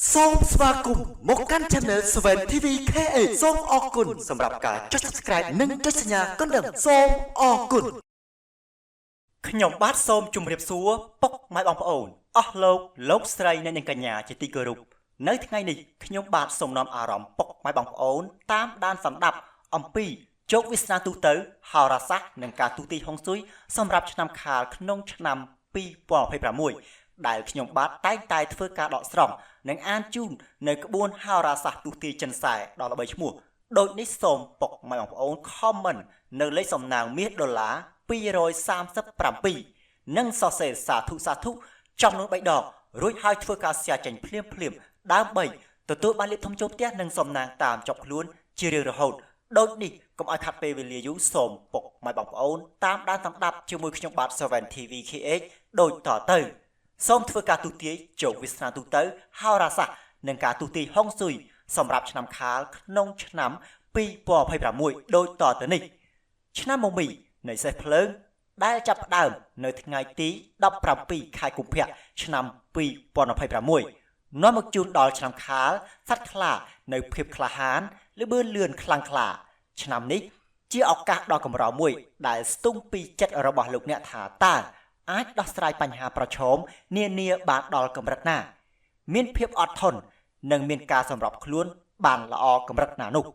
សូមស្វាគមន៍មកកាន់ Channel 7 TV KA សូមអរគុណសម្រាប់ការចុច Subscribe និងចុចសញ្ញាកណ្ដឹងសូមអរគុណខ្ញុំបាទសូមជម្រាបសួរពុកម៉ែបងប្អូនអស់លោកស្រីអ្នកនាងកញ្ញាជាទីគោរពនៅថ្ងៃនេះខ្ញុំបាទសូមនាំអារម្មណ៍ពុកម៉ែបងប្អូនតាមដានសម្ដាប់អំពីជោគវាសនាទូទៅហោរាសាស្ត្រនិងការទូទីហុងស៊ុយសម្រាប់ឆ្នាំខាលក្នុងឆ្នាំ2026ដែលខ្ញុំបាទតែងតែធ្វើការដកស្រង់និងអានជូននៅក្បួនហោរាសាស្ត្រទូទីចិនសែដល់ល្បីឈ្មោះដូចនេះសូមពុកម៉ែបងប្អូន comment នៅលេខសំណាងមាសដុល្លារ237និងសរសេរសាធុចំនួន3ដងរួចហើយធ្វើការ share ចេញភ្លាមដើម្បីទទួលបានលេខធំចូលផ្ទះនិងសំណាងតាមជាប់ខ្លួនជារៀងរហូតដូចនេះកុំឲ្យខាត់ពេលវេលាយូរសូមពុកម៉ែបងប្អូនតាមដានតាមដាប់ជាមួយខ្ញុំបាទ 7 TV KH ដូចតទៅសូមធ្វើការទូទាយជោគវាសនាទូទៅហោរាសាស្ត្រនិងការទូទាយហុងស៊ុយសម្រាប់ឆ្នាំខាលក្នុងឆ្នាំ2026ដូចតទៅនេះឆ្នាំមមីនៃសេះភ្លើងដែលចាប់ផ្ដើមនៅថ្ងៃទី17ខែកុម្ភៈឆ្នាំ2026នាំមកជូនដល់ឆ្នាំខាលសត្វខ្លានៅភាពក្លាហានលឿនលឿនខ្លាំងក្លាឆ្នាំនេះជាឱកាសដ៏កម្រមួយដែលស្ទង់ពីចិត្តរបស់លោកអ្នកថាតើអាចដោះស្រាយបញ្ហាប្រឈមនានាបានដល់កម្រិតណាមានភាពអត់ធន់និងមានការសម្របខ្លួនបានល្អកម្រិតណានោះ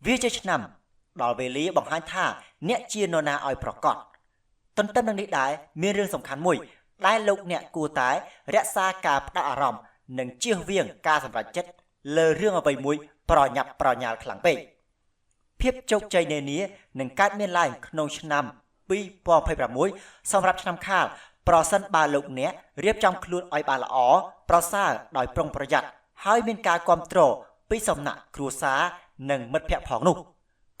វាជាឆ្នាំដល់វេលាបង្ហាញថាអ្នកជានរណាឲ្យប្រកបទន្ទឹមនឹងនេះដែរមានរឿងសំខាន់មួយដែលលោកអ្នកគួរតែរក្សាការផ្ដោតអារម្មណ៍និងជៀសវាងការសម្រេចចិត្តលើរឿងអ្វីមួយប្រញាប់ប្រញាល់ខ្លាំងពេកភាពជោគជ័យនានានឹងកើតមានឡើងក្នុងឆ្នាំ2026សម្រាប់ឆ្នាំខាលប្រសិនបើលោកអ្នករៀបចំខ្លួនឲ្យបានល្អប្រសើរដោយប្រុងប្រយ័ត្នហើយមានការគ្រប់គ្រងពីសំណាក់គ្រួសារនិងមិត្តភ័ក្តិផងនោះ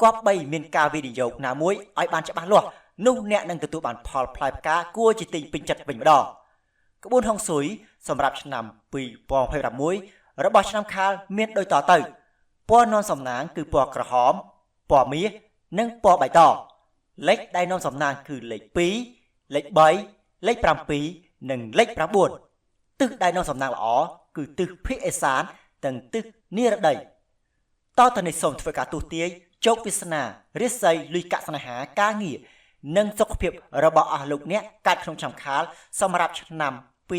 គប្បីមានការវិនិយោគណាមួយឲ្យបានច្បាស់លាស់នោះអ្នកនឹងទទួលបានផលផ្លែផ្កាគួរជាទីពេញចិត្តវិញម្ដងក្បួនហុងស៊ុយសម្រាប់ឆ្នាំ2026របស់ឆ្នាំខាលមានដូចតទៅពណ៌នាំសំណាងគឺពណ៌ក្រហមពណ៌មាសនិងពណ៌បៃតងលេខដែលនាំសំណាងគឺលេខ2លេខ3លេខ7និងលេខ9ទិសដែលនាំសំណាងល្អគឺទិសភាគឦសាននិងទិសនិរតីតទៅនេះសូមធ្វើការទូទាយជោគវាសនារាសីលុយកាក់ស្នេហាការងារនិងសុខភាពរបស់អស់លោកអ្នកកើតក្នុងឆ្នាំខាលសម្រាប់ឆ្នាំ2026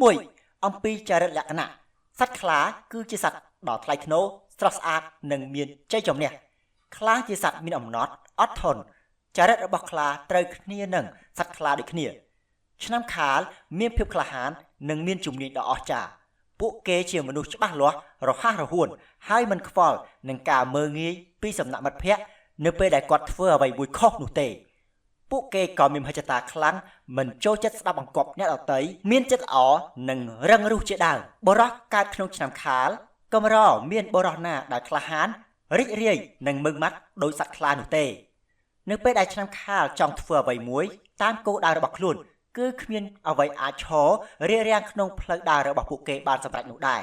1អំពីចរិតលក្ខណៈសត្វខ្លាគឺជាសត្វដ៏ថ្លៃថ្នូរស្រស់ស្អាតនិងមានជ័យជំនះខ្លាជាសត្វមានអំណត់អត់ធន់ចរិតរបស់ខ្លាត្រូវគ្នានឹងសត្វខ្លាដូចគ្នាឆ្នាំខាលមានភាពក្លាហាននិងមានជំនាញដ៏អស្ចារ្យពួកគេជាមនុស្សច្បាស់លាស់រហ័សរហួនហើយមិនខ្វល់នឹងការមើលងាយពីសំណាក់មិត្តភ័ក្តិនៅពេលដែលគាត់ធ្វើអ្វីមួយខុសនោះទេពួកគេក៏មានមហិច្ឆតាខ្លាំងមិនចូលចិត្តស្ដាប់បង្គាប់អ្នកដទៃមានចិត្តល្អនិងរឹងរូសជាដើមបរោះកើតក្នុងឆ្នាំខាលកម្រមានបរោះណាដែលក្លាហានរីករាយនិងមឹងម៉ាត់ដោយសត្វខ្លានោះទេនៅពេលដែលឆ្នាំខាលចង់ធ្វើអ្វីមួយតាមគោលដៅរបស់ខ្លួនគឺគ្មានអ្វីអាចឈររារាំងក្នុងផ្លូវដើររបស់ពួកគេបានសម្រេចនោះដែរ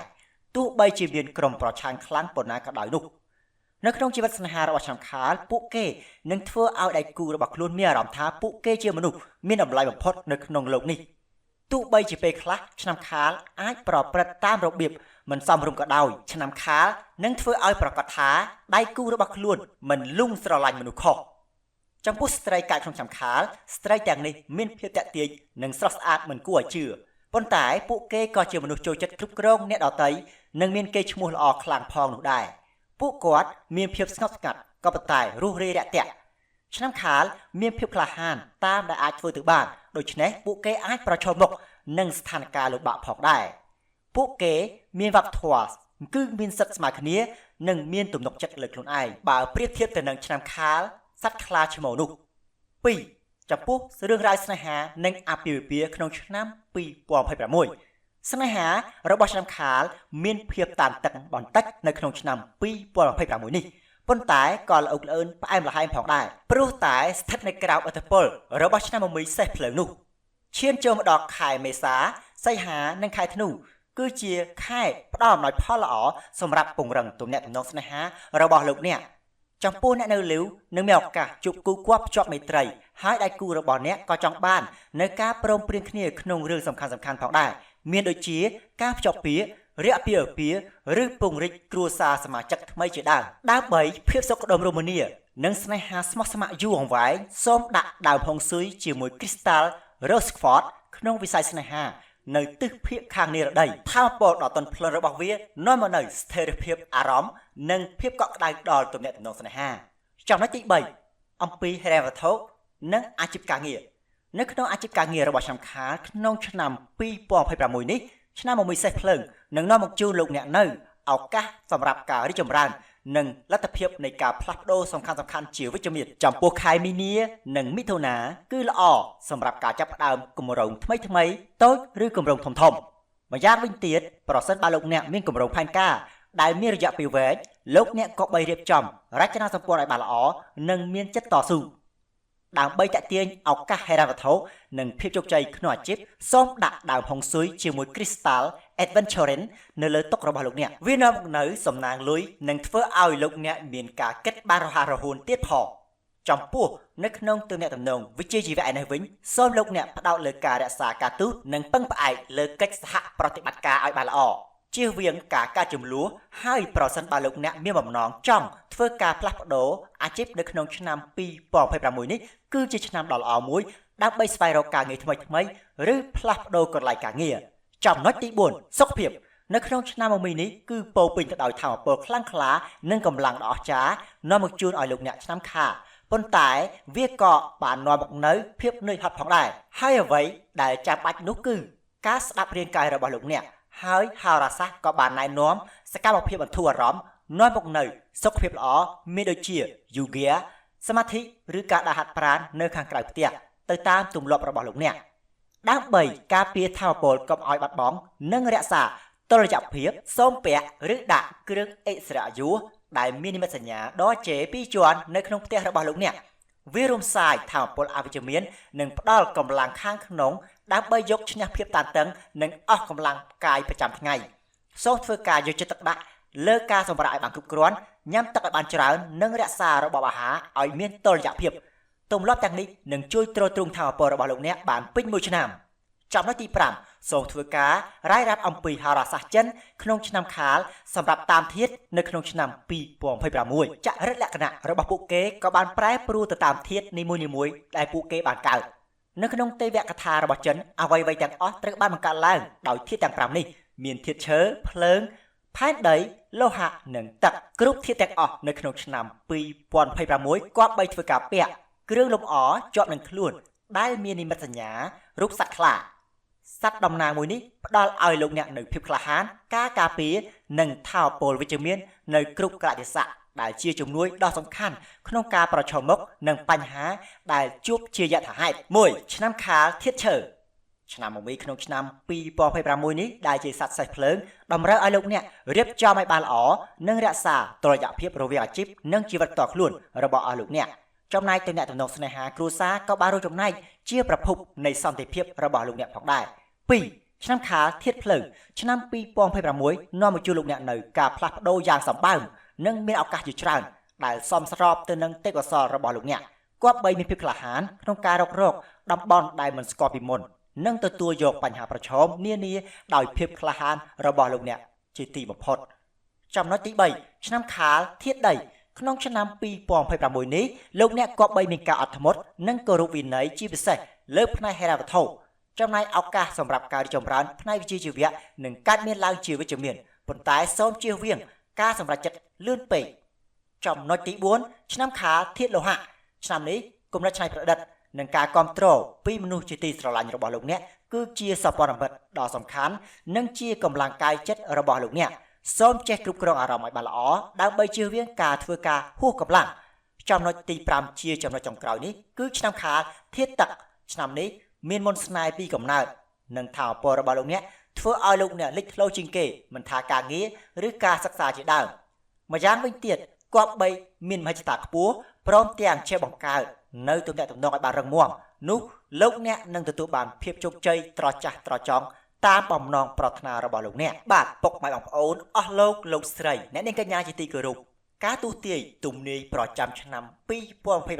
ទោះបីជាមានក្រុមប្រឆាំងខ្លាំងប៉ុណ្ណាក៏ដោយនោះនៅក្នុងជីវិតស្នេហារបស់ឆ្នាំខាលពួកគេនឹងធ្វើឲ្យដៃគូរបស់ខ្លួនមានអារម្មណ៍ថាពួកគេជាមនុស្សមានតម្លៃបំផុតនៅក្នុងโลกនេះទោះបីជាពេលខ្លះឆ្នាំខាលអាចប្រព្រឹត្តតាមរបៀបមិនសមរម្យក៏ដោយឆ្នាំខាលនឹងធ្វើឲ្យប្រកាសថាដៃគូរបស់ខ្លួនមិនលង់ស្រឡាញ់មនុស្សខុសចំពោះស្ត្រីកើតក្នុងឆ្នាំខាលស្ត្រីទាំងនេះមានភាពតាក់ទាញនិងស្រស់ស្អាតមិនគួរឲ្យជឿប៉ុន្តែពួកគេក៏ជាមនុស្សចូលចិត្តគ្រប់គ្រងអ្នកដទៃនិងមានកេរ្តិ៍ឈ្មោះល្អខ្លាំងផងនោះដែរពួកគាត់មានភាពស្ងប់ស្ងាត់ក៏ប៉ុន្តែរុះរាយរាក់ទាក់ឆ្នាំខាលមានភាពក្លាហានតាមដែលអាចធ្វើទៅបានដូច្នេះពួកគេអាចប្រឈមមុខនឹងស្ថានភាពលំបាកផងដែរពួកគេមានវប្បធម៌គឺមានសិទ្ធិស្មើគ្នានិងមានទំនុកចិត្តលើខ្លួនឯងបើប្រៀបធៀបទៅនឹងឆ្នាំខាលសត្វខ្លាឈ្មោលនោះ2ចំពោះរឿងរ៉ាវស្នេហានិងអាពាហ៍ពិពាហ៍ក្នុងឆ្នាំ2026ស្នេហារបស់ឆ្នាំខាលមានភាពតានតឹងបន្តិចនៅក្នុងឆ្នាំ2026នេះប៉ុន្តែក៏ល្អអឿនផ្អែមល្ហែមផងដែរព្រោះតែស្ថិតនៅក្រៅឥទ្ធិពលរបស់ឆ្នាំមមីសេះភ្លើងនោះឈានចូលមកដល់ខែមេសាសីហានិងខែធ្នូគឺជាខែផ្ដល់អំណោយផលល្អសម្រាប់ពង្រឹងទំនាក់ទំនងស្នេហារបស់លោកអ្នក ចំពោះអ្នកនៅលីវនឹងមានឱកាសជួបគូគប់ជាប់មេត្រីហើយដៃគូរបស់អ្នកក៏ចង់បាននៅការព្រមព្រៀងគ្នាក្នុងរឿងសំខាន់ៗផងដែរមានដូចជាការភ្ជាប់ពាក្យរយៈពាឬពង្រីកគ្រួសារសមាជិកថ្មីជាដើមដើម្បីភាពសុខដុមរមនានិងស្នេហាស្មោះស្ម័គ្រយូរអង្វែងសូមដាក់ដើមហុងស៊ុយជាមួយ Crystal Rochefort ក្នុងវិស័យស្នេហានៅទិសភាគខាងនិរដីថាមពលដ៏ទន់ភ្លន់របស់វានាំមកនូវស្ថិរភាពអារម្មណ៍និងភាពកក់ក្ដៅដល់ទំនាក់ទំនងស្នេហាចំណុចទី3អំពីហិរញ្ញវត្ថុនិងអាជីពការងារនៅក្នុងអាជីពការងាររបស់ឆ្នាំខាលក្នុងឆ្នាំ2026នេះឆ្នាំមួយសេះភ្លើងនឹងនាំមកជូនលោកអ្នកនៅឱកាសសម្រាប់ការរីកចម្រើននិងលទ្ធភាពនៃការផ្លាស់ប្ដូរសំខាន់ជាវិជ្ជមានចំពោះខែមីនានិងមិថុនាគឺល្អសម្រាប់ការចាប់ផ្ដើមគម្រោងថ្មីតូចឬគម្រោងធំម្យ៉ាងវិញទៀតប្រសិនបើលោកអ្នកមានគម្រោងផែនការដែលមានរយៈពេលវែងលោកអ្នកក៏បីរៀបចំរចនាសម្ព័ន្ធឲ្យបានល្អនិងមានចិត្តតស៊ូដើម្បីតាក់ទាញឱកាសហិរញ្ញវត្ថុនិងភាពជោគជ័យក្នុងអាជីពសូមដាក់ដើមហុងស៊ុយជាមួយ Crystal Adventurin នៅលើតុរបស់លោកអ្នកវានាំមកនូវសំណាងលុយនិងធ្វើឲ្យលោកអ្នកមានការគិតបានរហ័សរហួនទៀតផងចំពោះនៅក្នុងទំនាក់ទំនងវិជ្ជាជីវៈឯនេះវិញសូមលោកអ្នកផ្ដោតលើការរក្សាការទូតនិងពឹងផ្អែកលើកិច្ចសហប្រតិបត្តិការឲ្យបានល្អជៀសវាងការកាត់ចំនួនហើយប្រសិនបើលោកអ្នកមានបំណងចង់ធ្វើការផ្លាស់ប្ដូរអាជីពនៅក្នុងឆ្នាំ2026នេះគឺជាឆ្នាំដ៏ល្អមួយដើម្បីស្វែងរកការងារថ្មីឬផ្លាស់ប្ដូរកន្លែងការងារចំណុចទី4សុខភាពនៅក្នុងឆ្នាំមួយនេះគឺពោពេញទៅដោយថាមពលខ្លាំងក្លានិងកម្លាំងដ៏អស្ចារ្យនាំមកជូនឲ្យលោកអ្នកឆ្នាំខាលប៉ុន្តែវាក៏បាននាំមកនូវភាពនឿយហត់ផងដែរហើយអ្វីដែលចាំបាច់នោះគឺការស្ដាប់រាងកាយរបស់លោកអ្នកហើយហោរាសាស្ត្រក៏បានណែនាំសកម្មភាពបន្ធូរអារម្មណ៍នាំមកនូវសុខភាពល្អមានដូចជា Yoga សមាធិឬការដើរហាត់ប្រាណនៅខាងក្រៅផ្ទះទៅតាមទម្លាប់របស់លោកអ្នកដើម្បីការពារថាមពលកុំឲ្យបាត់បង់និងរក្សាតុល្យភាពសូមពាក់ឬដាក់គ្រឿងអិសរាយុដែលមាននិមិត្តសញ្ញាដ៏ជេ2ជាន់នៅក្នុងផ្ទះរបស់លោកអ្នកវារួមផ្សាយថាមពលអវិជ្ជមាននិងផ្ដល់កម្លាំងខាងក្នុងដើម្បីយកឈ្នះភាពតានតឹងនិងអស់កម្លាំងកាយប្រចាំថ្ងៃសូមធ្វើការយកចិត្តទុកដាក់លើការសម្រាកឲ្យបានគ្រប់គ្រាន់ញ៉ាំទឹកឲ្យបានច្រើននិងរក្សារបបអាហារឲ្យមានតុល្យភាពទម្លាប់ទាំងនេះនឹងជួយទ្រទ្រង់ថាមពលរបស់លោកអ្នកបានពេញមួយឆ្នាំចំណុចទី5សូមធ្វើការរាយរាប់អំពីហោរាសាស្ត្រចិនក្នុងឆ្នាំខាលសម្រាប់តាមធាតុនៅក្នុងឆ្នាំ2026ចរិតលក្ខណៈរបស់ពួកគេក៏បានប្រែប្រួលទៅតាមធាតុនីមួយៗដែលពួកគេបានកើតនៅក្នុងទេវកថារបស់ចិនអ្វីៗទាំងអស់ត្រូវបានបង្កើតឡើងដោយធាតុទាំង5នេះមានធាតុឈើភ្លើងផែនដីលោហៈនិងទឹកគ្រប់ធាតុទាំងអស់នៅក្នុងឆ្នាំ2026គប្បីធ្វើការពាក់គ្រឿងលម្អជាប់នឹងខ្លួនដែលមាននិមិត្តសញ្ញារូបសត្វខ្លាសត្វតំណាងមួយនេះផ្ដល់ឲ្យលោកអ្នកនូវភាពក្លាហានការពារនិងថាមពលវិជ្ជមាននៅគ្រប់កលៈទេសៈដែលជាជំនួយដ៏សំខាន់ក្នុងការប្រឈមមុខនឹងបញ្ហាដែលជួបជាយថាហេតុ1ឆ្នាំខាលធាតុឈើឆ្នាំមួយក្នុងឆ្នាំ2026នេះដែលជាសត្វសេះភ្លើងតម្រូវឲ្យលោកអ្នករៀបចំឲ្យបានល្អនិងរក្សាតុល្យភាពរវាងអាជីពនិងជីវិតផ្ទាល់ខ្លួនរបស់អស់លោកអ្នកចំណែកទំនាក់ទំនងស្នេហាគ្រួសារក៏បានរួមចំណែកជាប្រភពនៃសន្តិភាពរបស់លោកអ្នកផងដែរ2ឆ្នាំខាលធាតុភ្លើងឆ្នាំ2026នាំមកជូនលោកអ្នកនៅការផ្លាស់ប្ដូរយ៉ាងសម្បើមនិងមានឱកាសជាច្រើនដែលសមស្របទៅនឹងទេពកោសល្យរបស់លោកអ្នកគប្បីមានភាពក្លាហានក្នុងការរកតំបន់ដែលមិនស្គាល់ពីមុននិងទទួលយកបញ្ហាប្រឈមនានាដោយភាពក្លាហានរបស់លោកអ្នកជាទីបំផុតចំណុចទី3ឆ្នាំខាលធាតុដីក្នុងឆ្នាំ2026នេះលោកអ្នកគប្បីមានការអត់ធ្មត់និងគោរពវិន័យជាពិសេសលើផ្នែកហិរញ្ញវត្ថុចំណែកឱកាសសម្រាប់ការរីកចម្រើនផ្នែកវិជ្ជាជីវៈនឹងកើតមានឡើងជាវិជ្ជមានប៉ុន្តែសូមជៀសវាងការសម្រេចចិត្តលឿនពេកចំណុចទី4ឆ្នាំខាលធាតុលោហៈឆ្នាំនេះគំនិតច្នៃប្រឌិតនិងការគ្រប់គ្រងពីមនុស្សជាទីស្រឡាញ់របស់លោកអ្នកគឺជាសព្វនិមិត្តដ៏សំខាន់និងជាកម្លាំងកាយចិត្តរបស់លោកអ្នកសូមចេះគ្រប់គ្រងអារម្មណ៍ឲ្យបានល្អដើម្បីជៀសវាងការធ្វើការហួសកម្លាំងចំណុចទី5ជាចំណុចចុងក្រោយនេះគឺឆ្នាំខាលធាតុទឹកឆ្នាំនេះមានមន្តស្នេហ៍ពីកំណើតនិងថាមពលរបស់លោកអ្នកធ្វើឲ្យលោកអ្នកលេចធ្លោជាងគេមិនថាការងារឬការសិក្សាជាដើមម្យ៉ាងវិញទៀតគប្បីមានមហិច្ឆតាខ្ពស់ព្រមទាំងជាបង្កើតនៅទំនាក់ទំនងឲ្យបានរឹងមាំនោះលោកអ្នកនឹងទទួលបានភាពជោគជ័យត្រចះត្រចង់តាមបំណងប្រាថ្នារបស់លោកអ្នកបាទពុកម៉ែបងប្អូនអស់លោកស្រីអ្នកនាងកញ្ញាជាទីគោរព ការទូទាយទំនាយប្រចាំឆ្នាំ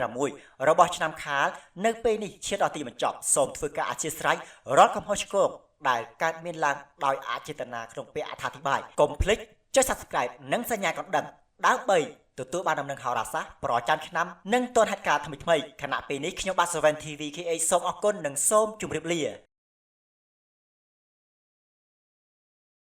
2026របស់ឆ្នាំខាលនៅពេលនេះឈានដល់ទីបញ្ចប់សូមធ្វើការអធិស្ឋានរាល់កំហុសឆ្គងដែលកើតមានឡើងដោយអចេតនាក្នុងពេលអត្ថាធិប្បាយកុំភ្លេចចុច Subscribe និងសញ្ញាកណ្ដឹងដើម្បីទទួលបានដំណឹងហោរាសាស្ត្រប្រចាំឆ្នាំនិងទាន់ហេតុការណ៍ថ្មីៗខណៈពេលនេះខ្ញុំបាទ 7TV KA សូមអរគុណនិងសូមជម្រាបលា